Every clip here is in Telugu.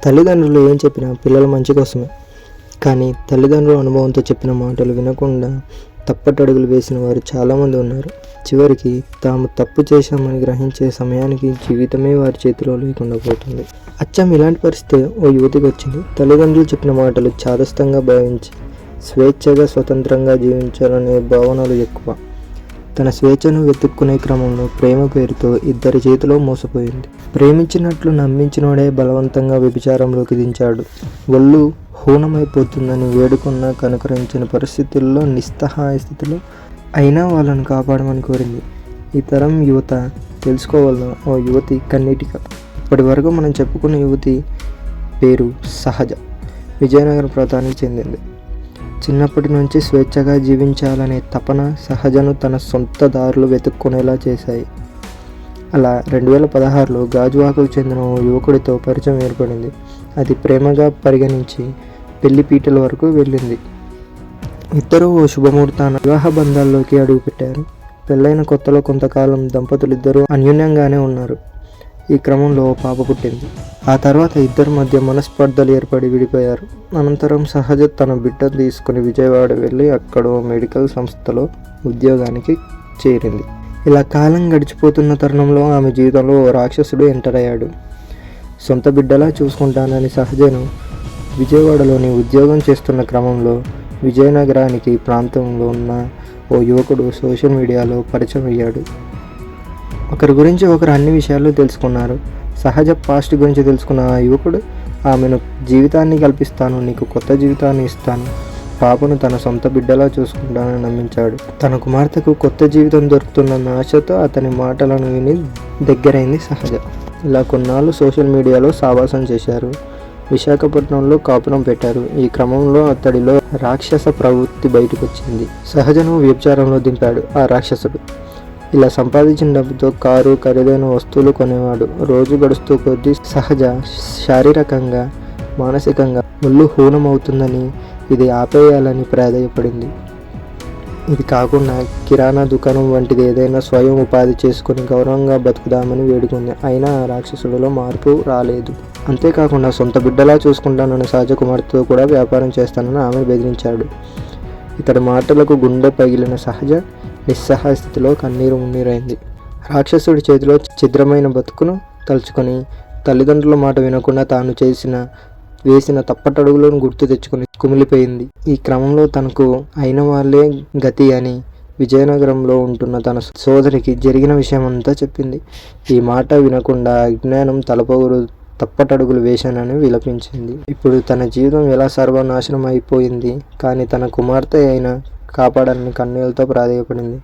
తల్లిదండ్రులు ఏం చెప్పినా పిల్లల మంచి కోసమే. కానీ తల్లిదండ్రుల అనుభవంతో చెప్పిన మాటలు వినకుండా తప్పటడుగులు వేసిన వారు చాలామంది ఉన్నారు. చివరికి తాము తప్పు చేశామని గ్రహించే సమయానికి జీవితమే వారి చేతిలో లేకుండా పోతుంది. అచ్చం ఇలాంటి పరిస్థితి ఓ యువతికి వచ్చింది. తల్లిదండ్రులు చెప్పిన మాటలు చాదస్తంగా భావించి స్వేచ్ఛగా స్వతంత్రంగా జీవించాలనే భావనలు ఎక్కువ. తన స్వేచ్ఛను వెతుక్కునే క్రమంలో ప్రేమ పేరుతో ఇద్దరి చేతిలో మోసపోయింది. ప్రేమించినట్లు నమ్మించినోడే బలవంతంగా వ్యభిచారంలోకి దించాడు. ఒళ్ళు హూనమైపోతుందని వేడుకున్నా కనుకరించిన పరిస్థితుల్లో నిస్సహాయ స్థితిలో అయినా వాళ్ళను కాపాడమని కోరింది. ఈ తరం యువత తెలుసుకోవాలన్న ఓ యువతి కన్నీటి కథ. ఇప్పటి వరకు మనం చెప్పుకున్న యువతి పేరు సహజ. విజయనగరం ప్రాంతానికి చెందింది. చిన్నప్పటి నుంచి స్వేచ్ఛగా జీవించాలనే తపన సహజను తన సొంత దారులు వెతుక్కునేలా చేశాయి. అలా 2016లో గాజువాకకు చెందిన ఓ యువకుడితో పరిచయం ఏర్పడింది. అది ప్రేమగా పరిగణించి పెళ్లి పీటల వరకు వెళ్ళింది. ఇద్దరూ ఓ శుభముహూర్తాన వివాహ బంధాల్లోకి అడుగుపెట్టారు. పెళ్ళైన కొత్తలో కొంతకాలం దంపతులిద్దరూ అన్యోన్యంగానే ఉన్నారు. ఈ క్రమంలో ఓ పాప పుట్టింది. ఆ తర్వాత ఇద్దరి మధ్య మనస్పర్ధలు ఏర్పడి విడిపోయారు. అనంతరం సహజ తన బిడ్డను తీసుకుని విజయవాడ వెళ్ళి అక్కడ మెడికల్ సంస్థలో ఉద్యోగానికి చేరింది. ఇలా కాలం గడిచిపోతున్న తరుణంలో ఆమె జీవితంలో ఓ రాక్షసుడు ఎంటర్ అయ్యాడు. సొంత బిడ్డలా చూసుకుంటానని సహజను విజయవాడలోని ఉద్యోగం చేస్తున్న క్రమంలో విజయనగరానికి ప్రాంతంలో ఉన్న ఓ యువకుడు సోషల్ మీడియాలో పరిచయం అయ్యాడు. ఒకరి గురించి ఒకరు అన్ని విషయాలు తెలుసుకున్నారు. సహజ పాస్ట్ గురించి తెలుసుకున్న ఆ యువకుడు ఆమెను జీవితాన్ని కల్పిస్తాను, నీకు కొత్త జీవితాన్ని ఇస్తాను, పాపను తన సొంత బిడ్డలా చూసుకుంటానని నమ్మించాడు. తన కుమార్తెకు కొత్త జీవితం దొరుకుతుందన్న ఆశతో అతని మాటలను విని దగ్గరైంది సహజ. ఇలా కొన్నాళ్ళు సోషల్ మీడియాలో సావాసం చేశారు. విశాఖపట్నంలో కాపురం పెట్టారు. ఈ క్రమంలో అతడిలో రాక్షస ప్రవృత్తి బయటకు వచ్చింది. సహజను వ్యభిచారంలో దింపాడు ఆ రాక్షసుడు. ఇలా సంపాదించిన డబ్బుతో కారు, ఖరీదైన వస్తువులు కొనేవాడు. రోజు గడుస్తూ కొద్దీ సహజ శారీరకంగా మానసికంగా ఒళ్ళు హూనమవుతుందని, ఇది ఆపేయాలని ప్రాధేయపడింది. ఇది కాకుండా కిరాణా దుకాణం వంటిది ఏదైనా స్వయం ఉపాధి చేసుకుని గౌరవంగా బతుకుదామని వేడుకుంది. అయినా ఆ రాక్షసుడిలో మార్పు రాలేదు. అంతేకాకుండా సొంత బిడ్డలా చూసుకుంటానని సహజ కుమార్తెతో కూడా వ్యాపారం చేస్తానని ఆమె బెదిరించాడు. ఇతడి మాటలకు గుండె పగిలిన సహజ నిస్సహాయ స్థితిలో కన్నీరు మున్నీరైంది. రాక్షసుడి చేతిలో ఛిద్రమైన బతుకును తలుచుకొని తల్లిదండ్రుల మాట వినకుండా తాను వేసిన తప్పటడుగులను గుర్తు తెచ్చుకుని కుమిలిపోయింది. ఈ క్రమంలో తనకు అయిన వాళ్ళే గతి అని విజయనగరంలో ఉంటున్న తన సోదరికి జరిగిన విషయమంతా చెప్పింది. ఈ మాట వినకుండా అజ్ఞానం తలపొగురు తప్పటడుగులు వేశానని విలపించింది. ఇప్పుడు తన జీవితం ఎలా సర్వనాశనం అయిపోయింది. కానీ తన కుమార్తె అయినా కాపాడాలని కన్నీళ్లతో ప్రాధేయపడింది.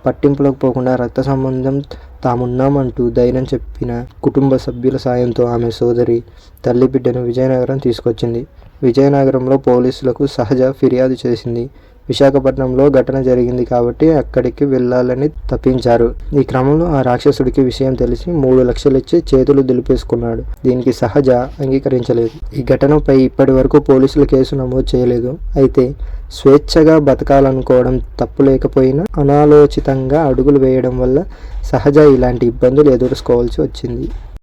పట్టింపులకు పోకుండా రక్త సంబంధం తామున్నామంటూ ధైర్యం చెప్పిన కుటుంబ సభ్యుల సాయంతో ఆమె సోదరి తల్లి బిడ్డను విజయనగరం తీసుకొచ్చింది. విజయనగరంలో పోలీసులకు సహజ ఫిర్యాదు చేసింది. విశాఖపట్నంలో ఘటన జరిగింది కాబట్టి అక్కడికి వెళ్ళాలని తప్పించారు. ఈ క్రమంలో ఆ రాక్షసుడికి విషయం తెలిసి 3 లక్షలు ఇచ్చి చేతులు దులిపేసుకున్నాడు. దీనికి సహజ అంగీకరించలేదు. ఈ ఘటనపై ఇప్పటి వరకు పోలీసులు కేసు నమోదు చేయలేదు. అయితే స్వేచ్ఛగా బతకాలనుకోవడం తప్పు లేకపోయినా అనాలోచితంగా అడుగులు వేయడం వల్ల సహజ ఇలాంటి ఇబ్బందులు ఎదుర్కోవాల్సి వచ్చింది.